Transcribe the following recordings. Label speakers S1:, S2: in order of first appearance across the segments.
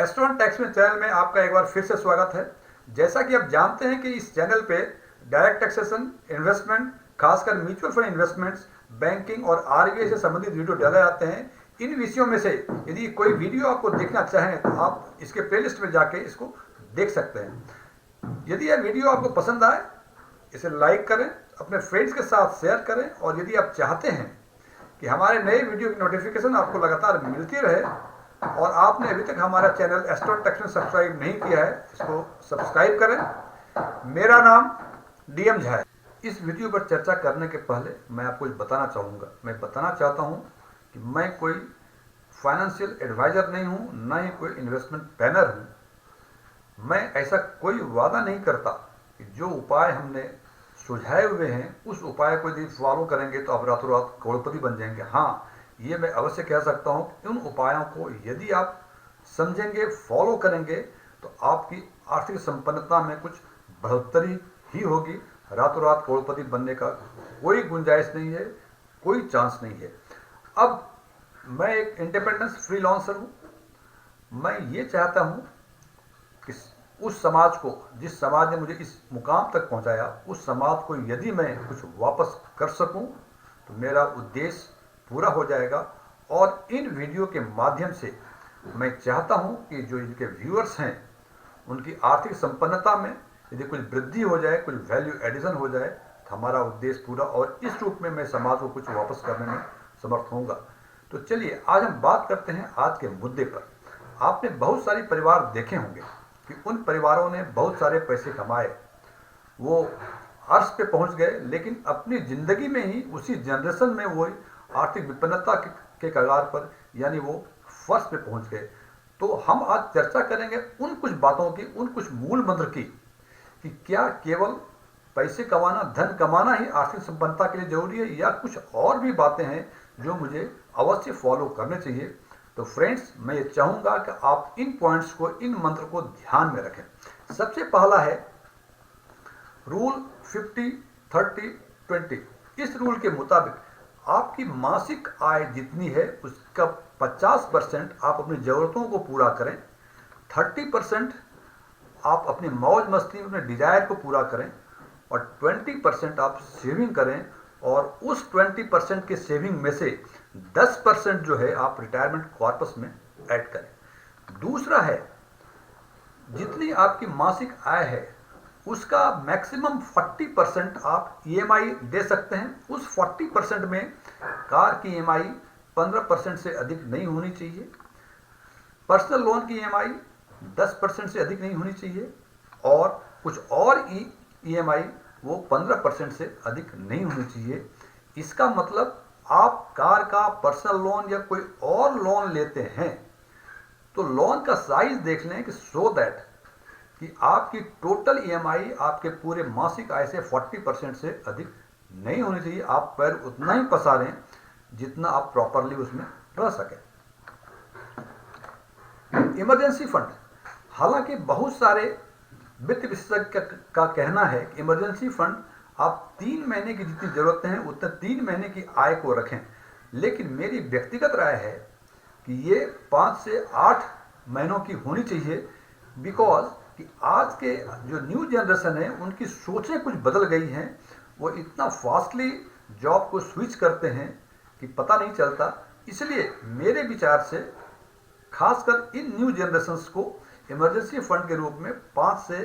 S1: एस्ट्रॉन tax में channel में आपका एक बार फिर से स्वागत है। जैसा कि आप जानते हैं कि इस चैनल पे डायरेक्ट टैक्सेशन, इन्वेस्टमेंट, खासकर म्यूचुअल फंड इन्वेस्टमेंट्स, बैंकिंग और आरबीआई से संबंधित वीडियो डाले जाते हैं। इन विषयों में से यदि कोई वीडियो आपको देखना चाहें तो आप इसके प्लेलिस्ट में जाके इसको देख सकते हैं। यदि यह वीडियो आपको पसंद आए इसे लाइक करें, अपने फ्रेंड्स के साथ शेयर करें और यदि आप चाहते हैं कि हमारे नए वीडियो की नोटिफिकेशन आपको लगातार मिलती रहे और आपने अभी तक हमारा चैनल एस्ट्रॉन टैक्स में सब्सक्राइब नहीं किया है, इसको सब्सक्राइब करें। मेरा नाम डीएम झा है। इस वीडियो पर चर्चा करने के पहले मैं आपको कुछ बताना चाहूँगा। मैं बताना चाहता हूँ कि मैं कोई फाइनेंशियल एडवाइज़र नहीं हूँ, ना ही कोई इन्वेस्टमेंट प्लानर हूँ। मैं ऐसा कोई वादा नहीं करता कि जो उपाय हमने सुझाए हुए हैं उस उपाय को यदि फॉलो करेंगे तो आप रातों रात करोड़पति बन जाएंगे। हाँ, ये मैं अवश्य कह सकता हूँ कि उन उपायों को यदि आप समझेंगे, फॉलो करेंगे तो आपकी आर्थिक संपन्नता में कुछ बढ़ोतरी ही होगी। रातों रात करोड़पति बनने का कोई गुंजाइश नहीं है, कोई चांस नहीं है। अब मैं एक इंडिपेंडेंस फ्रीलांसर हूँ। मैं ये चाहता हूँ कि उस समाज को, जिस समाज ने मुझे इस मुकाम तक पहुँचाया, उस समाज को यदि मैं कुछ वापस कर सकूँ तो मेरा उद्देश्य पूरा हो जाएगा। और इन वीडियो के माध्यम से मैं चाहता हूं कि जो इनके व्यूअर्स हैं उनकी आर्थिक संपन्नता में यदि कुछ वृद्धि हो जाए, कुछ वैल्यू एडिशन हो जाए तो हमारा उद्देश्य पूरा, और इस रूप में मैं समाज को कुछ वापस करने में समर्थ होऊंगा। तो चलिए आज हम बात करते हैं आज के मुद्दे पर। आपने बहुत सारे परिवार देखे होंगे कि उन परिवारों ने बहुत सारे पैसे कमाए, वो अर्श पे पहुंच गए, लेकिन अपनी जिंदगी में ही उसी जनरेशन में वो आर्थिक विपन्नता के कगार पर, यानी वो फर्श पे पहुंच गए। तो हम आज चर्चा करेंगे उन कुछ बातों की, उन कुछ मूल मंत्र की, कि क्या केवल पैसे कमाना, धन कमाना ही आर्थिक संपन्नता के लिए जरूरी है या कुछ और भी बातें हैं जो मुझे अवश्य फॉलो करने चाहिए। तो फ्रेंड्स, मैं ये चाहूँगा कि आप इन पॉइंट्स को, इन मंत्र को ध्यान में रखें। सबसे पहला है रूल 50-30-20। इस रूल के मुताबिक आपकी मासिक आय जितनी है उसका 50% आप अपनी ज़रूरतों को पूरा करें, 30% आप अपनी मौज मस्ती, अपने डिजायर को पूरा करें और 20% आप सेविंग करें। और उस 20% के सेविंग में से 10% जो है आप रिटायरमेंट कॉर्पस में ऐड करें। दूसरा है, जितनी आपकी मासिक आय है उसका मैक्सिमम 40% आप ईएमआई दे सकते हैं। उस 40% में कार की ईएमआई 15% से अधिक नहीं होनी चाहिए, पर्सनल लोन की ईएमआई 10% से अधिक नहीं होनी चाहिए और कुछ और ईएमआई वो 15% से अधिक नहीं होनी चाहिए। इसका मतलब आप कार का पर्सनल लोन या कोई और लोन लेते हैं तो लोन का साइज देख लें कि सो दैट कि आपकी टोटल ईएमआई आपके पूरे मासिक आय से 40% से अधिक नहीं होनी चाहिए। आप पैर उतना ही पसारें जितना आप प्रॉपरली उसमें रह सकें। इमरजेंसी फंड, हालांकि बहुत सारे वित्त विशेषज्ञ का कहना है कि इमरजेंसी फंड आप 3 महीने की जितनी जरूरतें हैं उतने 3 महीने की आय को रखें, लेकिन मेरी व्यक्तिगत राय है कि ये 5 से 8 महीनों की होनी चाहिए। बिकॉज कि आज के जो न्यू जनरेशन है उनकी सोचें कुछ बदल गई हैं। वो इतना फास्टली जॉब को स्विच करते हैं कि पता नहीं चलता। इसलिए मेरे विचार से खासकर इन न्यू जनरेशन्स को इमरजेंसी फंड के रूप में 5 से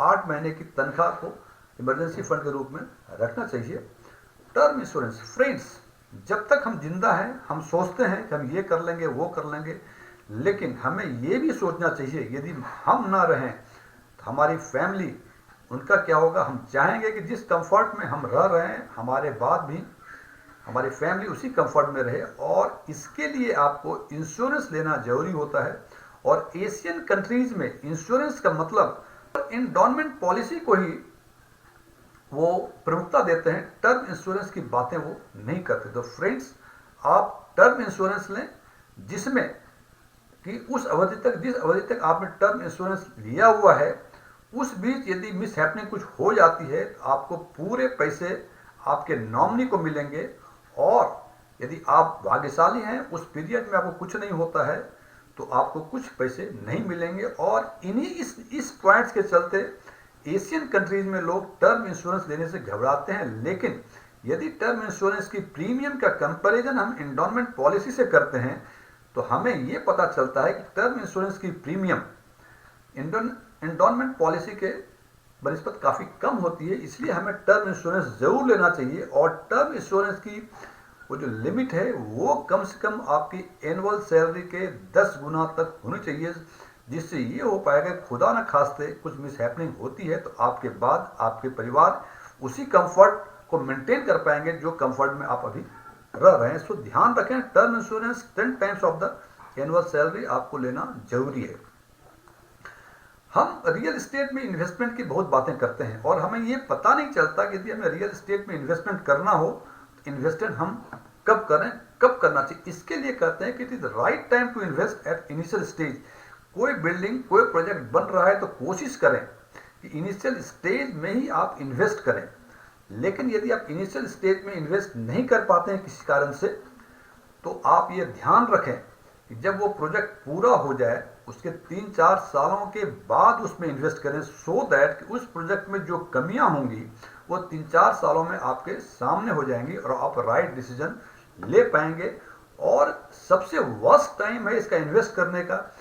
S1: 8 महीने की तनख्वाह को इमरजेंसी फंड के रूप में रखना चाहिए। टर्म इंश्योरेंस, फ्रेंड्स, जब तक हम जिंदा हैं हम सोचते हैं कि हम ये कर लेंगे, वो कर लेंगे, लेकिन हमें ये भी सोचना चाहिए यदि हम ना रहें तो हमारी फैमिली, उनका क्या होगा। हम चाहेंगे कि जिस कंफर्ट में हम रह रहे हैं हमारे बाद भी हमारी फैमिली उसी कंफर्ट में रहे, और इसके लिए आपको इंश्योरेंस लेना जरूरी होता है। और एशियन कंट्रीज में इंश्योरेंस का मतलब एंडोमेंट पॉलिसी को ही वो प्रमुखता देते हैं, टर्म इंश्योरेंस की बातें वो नहीं करते। तो फ्रेंड्स, आप टर्म इंश्योरेंस लें जिसमें कि उस अवधि तक, जिस अवधि तक आपने टर्म इंश्योरेंस लिया हुआ है, उस बीच यदि मिस हैपनिंग कुछ हो जाती है तो आपको पूरे पैसे आपके नॉमिनी को मिलेंगे। और यदि आप भाग्यशाली हैं, उस पीरियड में आपको कुछ नहीं होता है तो आपको कुछ पैसे नहीं मिलेंगे। और इन्हीं इस पॉइंट्स के चलते एशियन कंट्रीज में लोग टर्म इंश्योरेंस लेने से घबराते हैं। लेकिन यदि टर्म इंश्योरेंस की प्रीमियम का कंपैरिजन हम एंडोनमेंट पॉलिसी से करते हैं तो हमें यह पता चलता है कि टर्म इंश्योरेंस की प्रीमियम एंडोनमेंट पॉलिसी के बनिस्बत काफ़ी कम होती है। इसलिए हमें टर्म इंश्योरेंस जरूर लेना चाहिए। और टर्म इंश्योरेंस की वो जो लिमिट है वो कम से कम आपकी एनुअल सैलरी के 10 गुना तक होनी चाहिए, जिससे ये हो पाएगा खुदा न खास्ते कुछ मिस हैपनिंग होती है तो आपके बाद आपके परिवार उसी कंफर्ट को मेंटेन कर पाएंगे जो कंफर्ट में आप अभी रह रहे हैं। सो ध्यान रखें, term insurance 10 times of the annual salary आपको लेना जरूरी है। हम रियल एस्टेट में इन्वेस्टमेंट की बहुत बातें करते हैं और हमें ये पता नहीं चलता कि यदि हमें रियल एस्टेट में इन्वेस्टमेंट करना हो तो इन्वेस्टमेंट हम कब करें, कब करना चाहिए। इसके लिए कहते हैं कि it is right time to invest at initial stage. कोई बिल्डिंग, कोई प्रोजेक्ट बन रहा है तो कोशिश करें कि इनिशियल स्टेज में ही आप इन्वेस्ट करें। लेकिन यदि आप इनिशियल स्टेज में इन्वेस्ट नहीं कर पाते हैं किसी कारण से, तो आप ये ध्यान रखें कि जब वो प्रोजेक्ट पूरा हो जाए उसके 3-4 सालों के बाद उसमें इन्वेस्ट करें, सो दैट कि उस प्रोजेक्ट में जो कमियां होंगी वो 3-4 सालों में आपके सामने हो जाएंगी और आप राइट डिसीजन ले पाएंगे। और सबसे वर्स्ट टाइम है इसका इन्वेस्ट करने का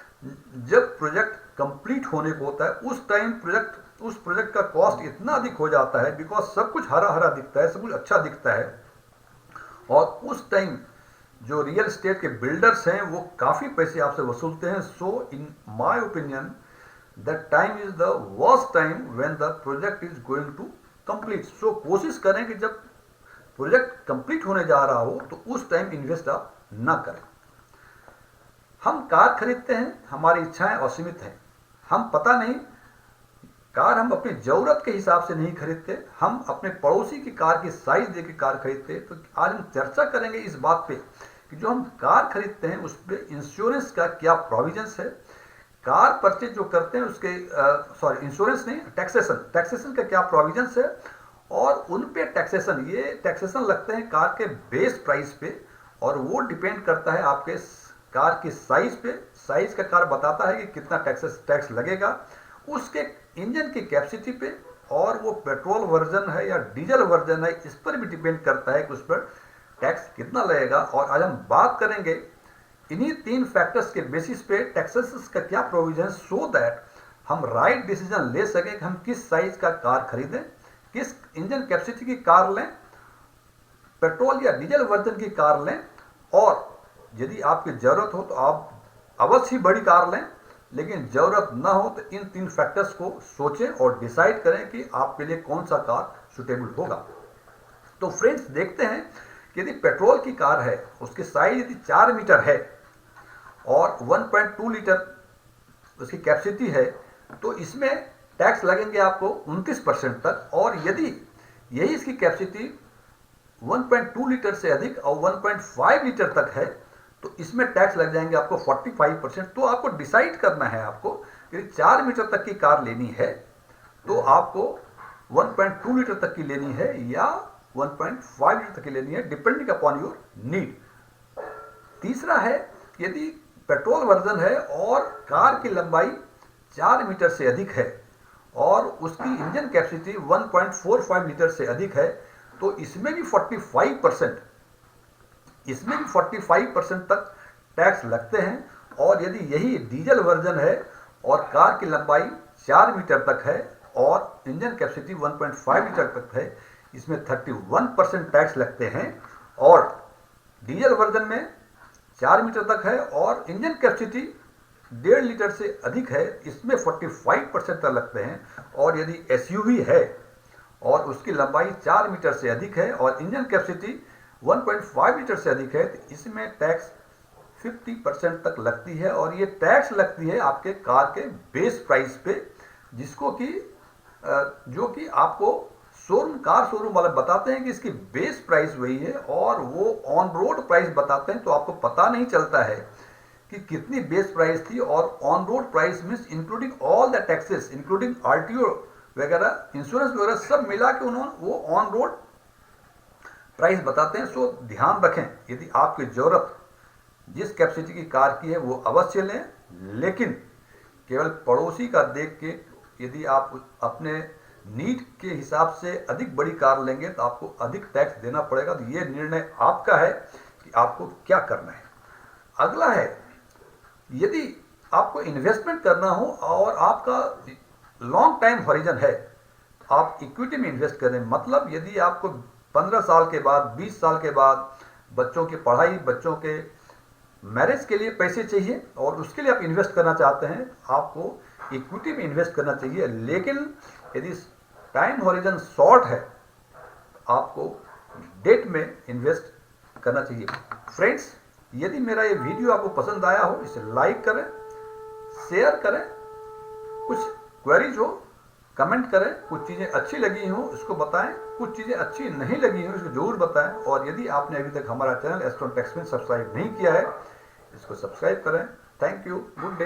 S1: जब प्रोजेक्ट कंप्लीट होने को होता है। उस टाइम उस प्रोजेक्ट का कॉस्ट इतना अधिक हो जाता है, बिकॉज सब कुछ हरा हरा दिखता है, सब कुछ अच्छा दिखता है। और उस टाइम जो रियल एस्टेट के बिल्डर्स हैं वो काफ़ी पैसे आपसे वसूलते हैं। So in my opinion that time is the worst time when the project is going to complete. So कोशिश करें कि जब प्रोजेक्ट कंप्लीट होने जा रहा हो तो उस टाइम इन्वेस्ट आप ना करें। हम कार खरीदते हैं, हमारी इच्छाएं असीमित हैं। हम पता नहीं, कार हम अपनी जरूरत के हिसाब से नहीं खरीदते, हम अपने पड़ोसी की कार की साइज देख के कार खरीदते। तो आज हम चर्चा करेंगे इस बात पे कि जो हम कार खरीदते हैं उस पर इंश्योरेंस का क्या प्रोविजंस है। कार परचेज जो करते हैं उसके इंश्योरेंस नहीं, टैक्सेशन का क्या प्रोविजंस है। और उन पे टैक्सेशन लगते हैं कार के बेस प्राइस पे और वो डिपेंड करता है आपके कार की साइज पे। साइज का कार बताता है कि कितना टैक्स लगेगा, उसके इंजन की कैपेसिटी पे, और वो पेट्रोल वर्जन है या डीजल वर्जन है इस पर भी डिपेंड करता है कि उस पर टैक्स कितना लगेगा। और आज हम बात करेंगे इन्हीं 3 फैक्टर्स के बेसिस पे टैक्सेस का क्या प्रोविजन, सो दैट हम राइट डिसीजन ले सकें कि हम किस साइज का कार खरीदें, किस इंजन कैपेसिटी की कार लें, पेट्रोल या डीजल वर्जन की कार लें। और यदि आपकी जरूरत हो तो आप अवश्य बड़ी कार लें, लेकिन जरूरत ना हो तो इन 3 फैक्टर्स को सोचें और डिसाइड करें कि आपके लिए कौन सा कार सुटेबल होगा। तो फ्रेंड्स देखते हैं कि यदि पेट्रोल की कार है, उसकी साइज यदि 4 मीटर है और 1.2 लीटर उसकी कैपेसिटी है, तो इसमें टैक्स लगेंगे आपको 29% तक। और यदि यही इसकी कैपेसिटी 1.2 लीटर से अधिक और 1.5 लीटर तक है तो इसमें टैक्स लग जाएंगे आपको 45%। तो आपको डिसाइड करना है आपको कि 4 मीटर तक की कार लेनी है तो आपको 1.2 लीटर तक की लेनी है या 1.5 लीटर तक की लेनी है, डिपेंडिंग अपॉन योर नीड। तीसरा है, यदि पेट्रोल वर्जन है और कार की लंबाई 4 मीटर से अधिक है और उसकी इंजन कैपेसिटी 1.45 लीटर से अधिक है तो इसमें भी 45% तक टैक्स लगते हैं। और यदि यही डीजल वर्जन है और कार की लंबाई 4 मीटर तक है और इंजन कैपेसिटी 1.5 लीटर तक है, इसमें 31% टैक्स लगते हैं। और डीजल वर्जन में 4 मीटर तक है और इंजन कैपेसिटी 1.5 लीटर से अधिक है, इसमें 45% तक लगते हैं। और यदि एसयूवी है और उसकी लंबाई 4 मीटर से अधिक है और इंजन कैपेसिटी 1.5 लीटर से अधिक है तो इसमें टैक्स 50% तक लगती है। और ये टैक्स लगती है आपके कार के बेस प्राइस पे, जिसको कि जो कि आपको कार शोरूम वाले बताते हैं कि इसकी बेस प्राइस वही है और वो ऑन रोड प्राइस बताते हैं। तो आपको पता नहीं चलता है कि कितनी बेस प्राइस थी। और on road price means including all the taxes, including RTO वगैरह, इंश्योरेंस वगैरह सब मिला के उन्होंने वो ऑन रोड प्राइस बताते हैं। सो ध्यान रखें, यदि आपकी जरूरत जिस कैपेसिटी की कार की है वो अवश्य लें, लेकिन केवल पड़ोसी का देख के यदि आप अपने नीड के हिसाब से अधिक बड़ी कार लेंगे तो आपको अधिक टैक्स देना पड़ेगा। तो ये निर्णय आपका है कि आपको क्या करना है। अगला है, यदि आपको इन्वेस्टमेंट करना हो और आपका लॉन्ग टाइम हॉरिजन है तो आप इक्विटी में इन्वेस्ट करें। मतलब यदि आपको 15 साल के बाद, 20 साल के बाद बच्चों की पढ़ाई, बच्चों के मैरिज के लिए पैसे चाहिए और उसके लिए आप इन्वेस्ट करना चाहते हैं, आपको इक्विटी में इन्वेस्ट करना चाहिए। लेकिन यदि टाइम हॉरिजन शॉर्ट है आपको डेट में इन्वेस्ट करना चाहिए। फ्रेंड्स, यदि मेरा ये वीडियो आपको पसंद आया हो, इसे लाइक करें, शेयर करें, कुछ क्वेरीज हो कमेंट करें, कुछ चीज़ें अच्छी लगी हों इसको बताएं, कुछ चीज़ें अच्छी नहीं लगी हों इसको जरूर बताएं। और यदि आपने अभी तक हमारा चैनल एस्ट्रॉन टैक्स में सब्सक्राइब नहीं किया है, इसको सब्सक्राइब करें। Thank you, good day.